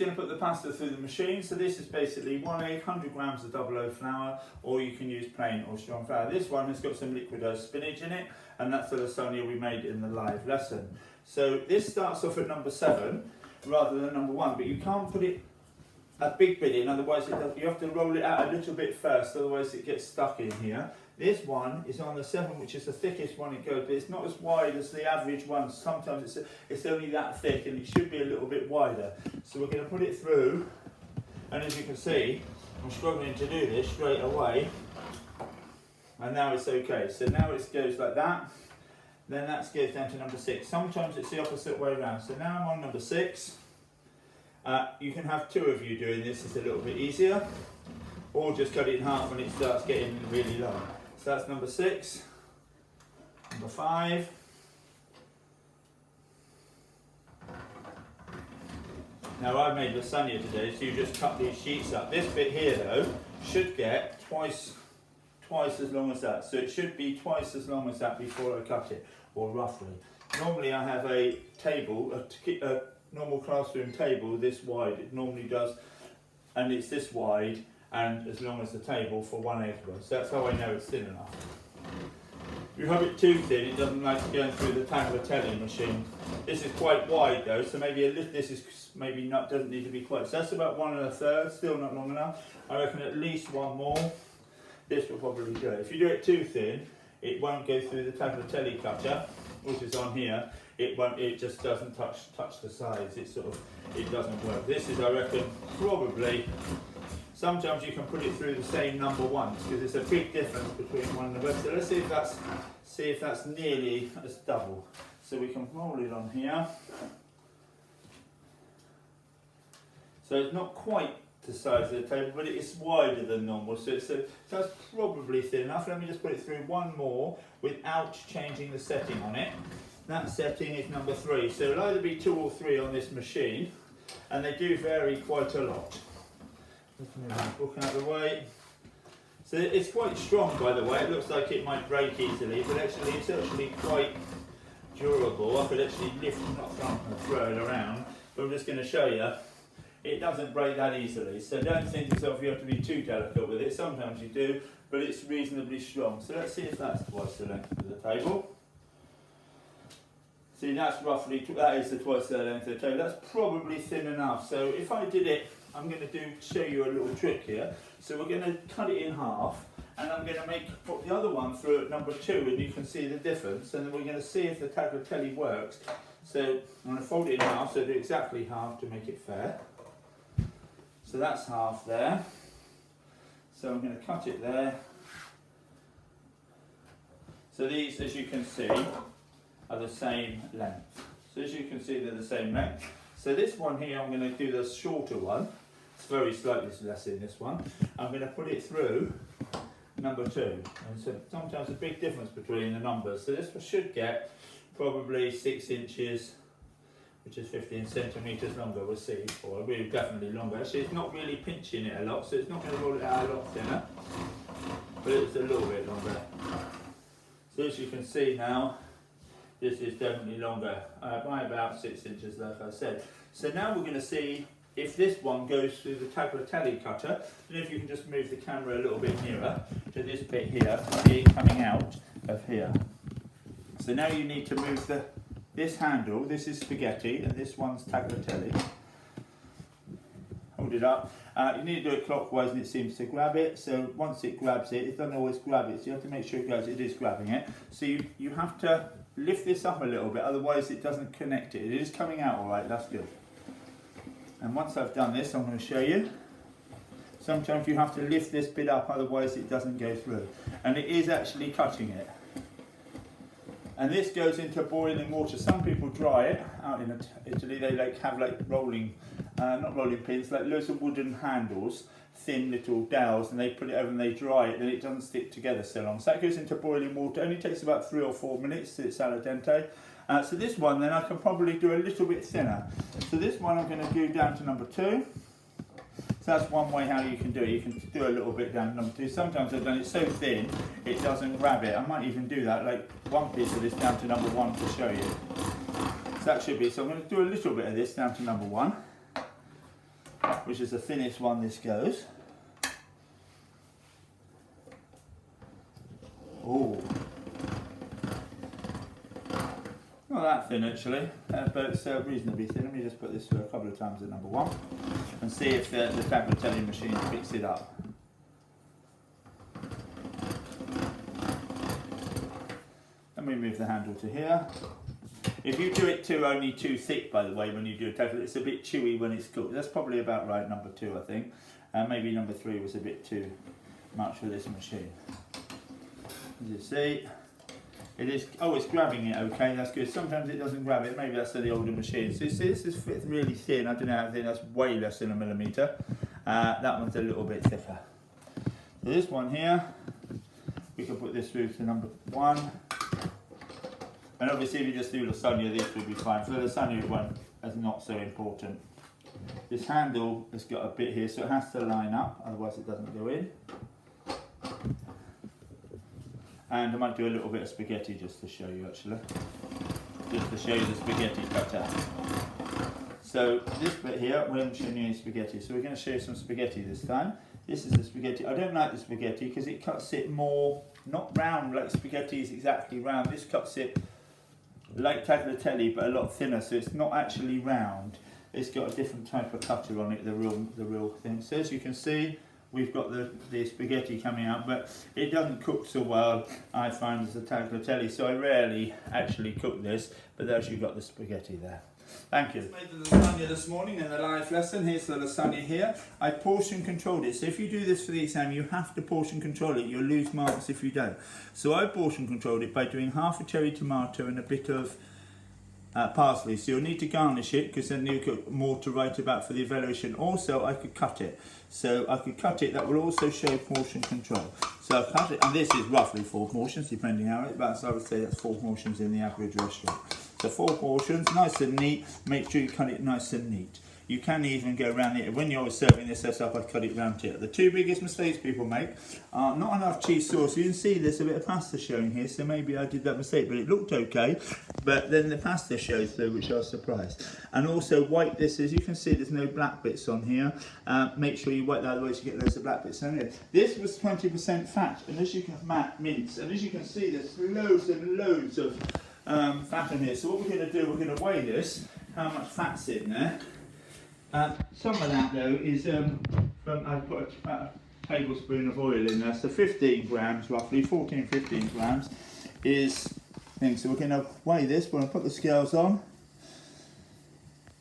Going to put the pasta through the machine. So this is basically 1 egg, 100 grams of double O flour, or you can use plain or strong flour. This one has got some liquidized spinach in it, and that's the lasagna we made in the live lesson. So this starts off at number 7 rather than number 1, but you can't put it a big bit in, otherwise you have to roll it out a little bit first, otherwise it gets stuck in here. This one is on the 7, which is the thickest one it goes, but it's not as wide as the average one. Sometimes it's only that thick, and it should be a little bit wider. So we're going to put it through, and as you can see, I'm struggling to do this straight away, and now it's okay. So now it goes like that, then that goes down to number 6. Sometimes it's the opposite way around. So now I'm on number 6. You can have 2 of you doing this, it's a little bit easier, or just cut it in half when it starts getting really long. So that's number 6, number 5, now I made lasagna today, so you just cut these sheets up. This bit here though should get twice as long as that, so it should be twice as long as that before I cut it, or roughly. Normally I have a table, a normal classroom table this wide, it normally does, and it's this wide and as long as the table for 1 egg roll. So that's how I know it's thin enough. If you have it too thin, it doesn't like going through the tagliatelle machine. This is quite wide though, so maybe this is maybe not, doesn't need to be quite. So that's about 1 1/3, still not long enough. I reckon at least 1 more. This will probably do it. If you do it too thin, it won't go through the tagliatelle cutter, which is on here. It won't. It just doesn't touch the sides. It doesn't work. This is, I reckon, probably. Sometimes you can put it through the same number once, because there's a big difference between one and the rest. So let's see if that's nearly as double. So we can roll it on here. So it's not quite the size of the table, but it is wider than normal. So that's probably thin enough. Let me just put it through 1 more without changing the setting on it. That setting is number 3. So it'll either be 2 or 3 on this machine, and they do vary quite a lot. Let's move my book out of the way. So it's quite strong, by the way. It looks like it might break easily, but actually it's actually quite durable. I could actually lift and throw it around, but I'm just going to show you. It doesn't break that easily, so don't think yourself you have to be too delicate with it. Sometimes you do, but it's reasonably strong. So let's see if that's twice the length of the table. See, that's roughly, that is the twice the length of the table. That's probably thin enough. So if I did it, I'm going to show you a little trick here. So we're going to cut it in half, and I'm going to put the other one through at number 2, and you can see the difference. And then we're going to see if the tagliatelle works. So I'm going to fold it in half, so do exactly half to make it fair. So that's half there. So I'm going to cut it there. So these, as you can see, are the same length. So as you can see, they're the same length. So this one here, I'm going to do the shorter one. It's very slightly less in this one. I'm going to put it through number 2. And so sometimes a big difference between the numbers. So this should get probably 6 inches, which is 15 centimetres longer, we'll see, or really definitely longer. Actually, it's not really pinching it a lot, so it's not going to roll it out a lot thinner, but it's a little bit longer. So as you can see now, this is definitely longer, by about 6 inches, like I said. So now we're going to see if this one goes through the tagliatelle cutter, and if you can just move the camera a little bit nearer to this bit here, see it coming out of here. So now you need to move this handle, this is spaghetti, and this one's tagliatelle. Hold it up. You need to do it clockwise, and it seems to grab it. So once it grabs it, it doesn't always grab it, so you have to make sure it is grabbing it. So you have to lift this up a little bit, otherwise it doesn't connect it. It is coming out all right, that's good. And once I've done this, I'm going to show you. Sometimes you have to lift this bit up, otherwise it doesn't go through. And it is actually cutting it. And this goes into boiling water. Some people dry it out in Italy. They have rolling, not rolling pins, like loads of wooden handles, thin little dowels, and they put it over and they dry it, and it doesn't stick together so long. So that goes into boiling water. It only takes about 3 or 4 minutes till it's al dente. So this one, then I can probably do a little bit thinner. So this one I'm going to do down to number 2. So that's one way how you can do it. You can do a little bit down to number 2. Sometimes I've done it so thin it doesn't grab it. I might even do that, like one piece of this down to number 1 to show you. So that should be. So I'm going to do a little bit of this down to number 1. which is the thinnest one this goes. Oh, not that thin actually, but it's reasonably thin. Let me just put this through a couple of times at number 1 and see if the tagliatelle machine picks it up. Let me move the handle to here. If you do it only too thick, by the way, when you do a tagliatelle, it's a bit chewy when it's cooked. That's probably about right, number 2 I think. Maybe number 3 was a bit too much for this machine. As you see, it is, oh, it's grabbing it okay, that's good. Sometimes it doesn't grab it, maybe that's the older machine. So you see, this is really thin, I don't know how thin, that's way less than a millimetre. That one's a little bit thicker. So this one here, we can put this through to number 1. And obviously if you just do lasagna, this would be fine. For the lasagna one, that's not so important. This handle has got a bit here, so it has to line up, otherwise it doesn't go in. And I might do a little bit of spaghetti just to show you actually. Just to show you the spaghetti cutter. So this bit here, we're showing you spaghetti. So we're going to show you some spaghetti this time. This is the spaghetti. I don't like the spaghetti because it cuts it more, not round like spaghetti is exactly round. This cuts it like tagliatelle but a lot thinner, so it's not actually round. It's got a different type of cutter on it, the real thing. So as you can see, we've got the spaghetti coming out, but it doesn't cook so well, I find, as a tagliatelle, so I rarely actually cook this, but there's you've got the spaghetti there. Thank you. I made the lasagna this morning in the live lesson. Here's the lasagna here. I portion controlled it, so if you do this for the exam, you have to portion control it. You'll lose marks if you don't. So I portion controlled it by doing half a cherry tomato and a bit of parsley, so you'll need to garnish it because then you've got more to write about for the evaluation. Also, I could cut it, so I could cut it. That will also show portion control. So I cut it, and this is roughly 4 portions, depending how it, but I would say that's 4 portions in the average restaurant. So 4 portions, nice and neat. Make sure you cut it nice and neat. You can even go around it. When you're serving this up, I cut it round here. The 2 biggest mistakes people make are not enough cheese sauce. You can see there's a bit of pasta showing here, so maybe I did that mistake, but it looked okay. But then the pasta shows through, which I was surprised. And also wipe this, as you can see, there's no black bits on here. Make sure you wipe that, otherwise you get loads of black bits on here. This was 20% fat, and as you can mince, and as you can see, there's loads and loads of fat in here. So what we're going to do, we're going to weigh this, how much fat's in there. Some of that though is I put a tablespoon of oil in there, so 15 grams roughly, 14-15 grams is thing. So we're going to weigh this. We're going to put the scales on,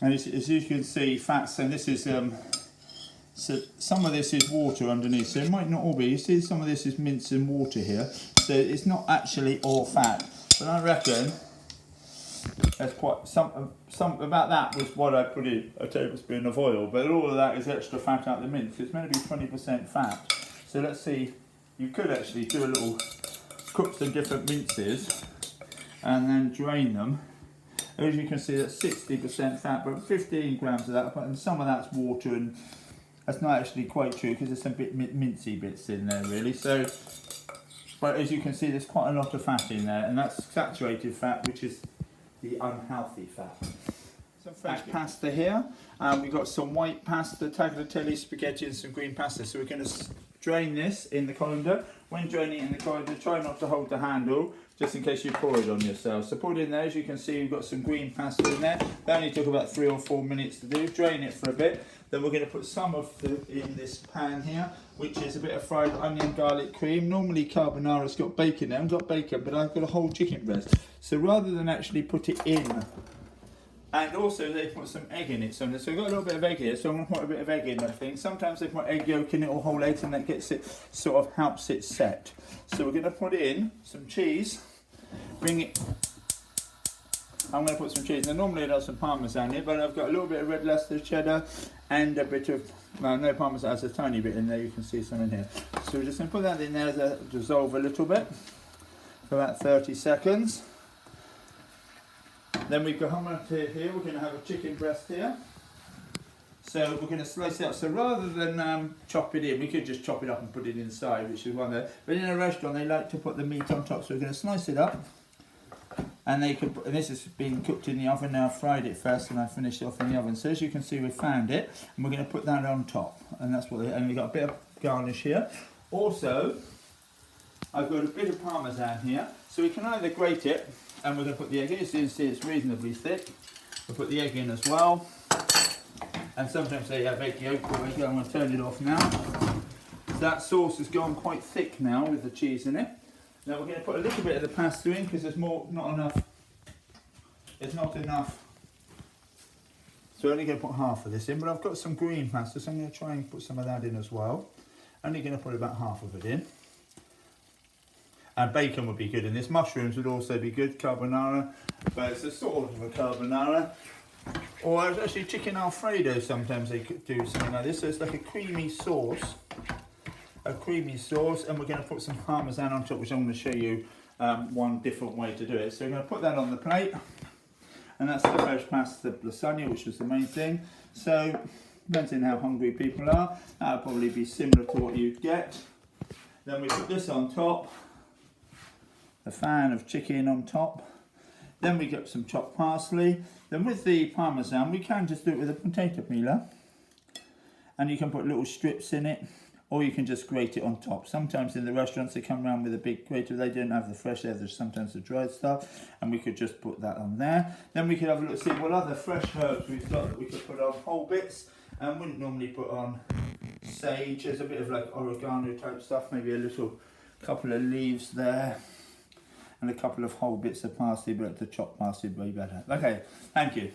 and as you can see, fats. And this is so some of this is water underneath. So it might not all be. You see, some of this is mince and water here. So it's not actually all fat, but I reckon. That's quite some about that was what I put in a tablespoon of oil, but all of that is extra fat out the mince. It's meant to be 20% fat. So let's see. You could actually do a little cook some different minces and then drain them. As you can see, that's 60% fat, but 15 grams of that, and some of that's water, and that's not actually quite true because there's some bit mincy bits in there really. So, but as you can see, there's quite a lot of fat in there, and that's saturated fat, which is the unhealthy fat. Some fresh pasta here. We've got some white pasta, tagliatelle, spaghetti, and some green pasta. So we're going to drain this in the colander. When draining it in the colander, try not to hold the handle, just in case you pour it on yourself. So put it in there. As you can see, we've got some green pasta in there. That only took about 3 or 4 minutes to do. Drain it for a bit. Then we're going to put some of it in this pan here, which is a bit of fried onion garlic cream. Normally carbonara's got bacon there. I haven't got bacon, but I've got a whole chicken breast. So rather than actually put it in, and also they put some egg in it. So we've got a little bit of egg here, so I'm going to put a bit of egg in, I think. Sometimes they put egg yolk in it or whole eggs, and that gets it, sort of helps it set. So we're going to put in some cheese, bring it. I'm going to put some cheese. Now normally I'd have some parmesan here, but I've got a little bit of red Leicester cheddar and a bit of, well, no parmesan, there's a tiny bit in there, you can see some in here. So we're just going to put that in there to dissolve a little bit for about 30 seconds. Then we go home to here, we're going to have a chicken breast here. So we're going to slice it up. So rather than chop it in, we could just chop it up and put it inside, which is one there. But in a restaurant, they like to put the meat on top. So we're going to slice it up. And this has been cooked in the oven now. I've fried it first and I finished it off in the oven. So as you can see, we found it, and we're going to put that on top. And that's what. And we've got a bit of garnish here. Also, I've got a bit of parmesan here, so we can either grate it, and we're going to put the egg in. As you can see, it's reasonably thick. We'll put the egg in as well. And sometimes they have egg yolk. There we go. I'm going to turn it off now. So that sauce has gone quite thick now with the cheese in it. Now we're going to put a little bit of the pasta in because there's not enough. There's not enough. So we're only going to put half of this in, but I've got some green pasta, so I'm going to try and put some of that in as well. Only going to put about half of it in. And bacon would be good in this. Mushrooms would also be good, carbonara, but it's a sort of a carbonara. Or actually chicken Alfredo, sometimes they could do something like this. So it's like a creamy sauce. And we're going to put some parmesan on top, which I'm going to show you one different way to do it. So we're going to put that on the plate, and that's the fresh pasta lasagna, which was the main thing. So depends on how hungry people are, that'll probably be similar to what you'd get. Then we put this on top, a fan of chicken on top. Then we get some chopped parsley. Then with the parmesan, we can just do it with a potato peeler, and you can put little strips in it, or you can just grate it on top. Sometimes in the restaurants they come around with a big grater. They don't have the fresh, they have sometimes the dried stuff, and we could just put that on there. Then we could have a look, see what other fresh herbs we've got that we could put on. Whole bits, and wouldn't normally put on sage. There's a bit of like oregano type stuff, maybe a little couple of leaves there, and a couple of whole bits of parsley, but the chopped parsley would be better. Okay, thank you.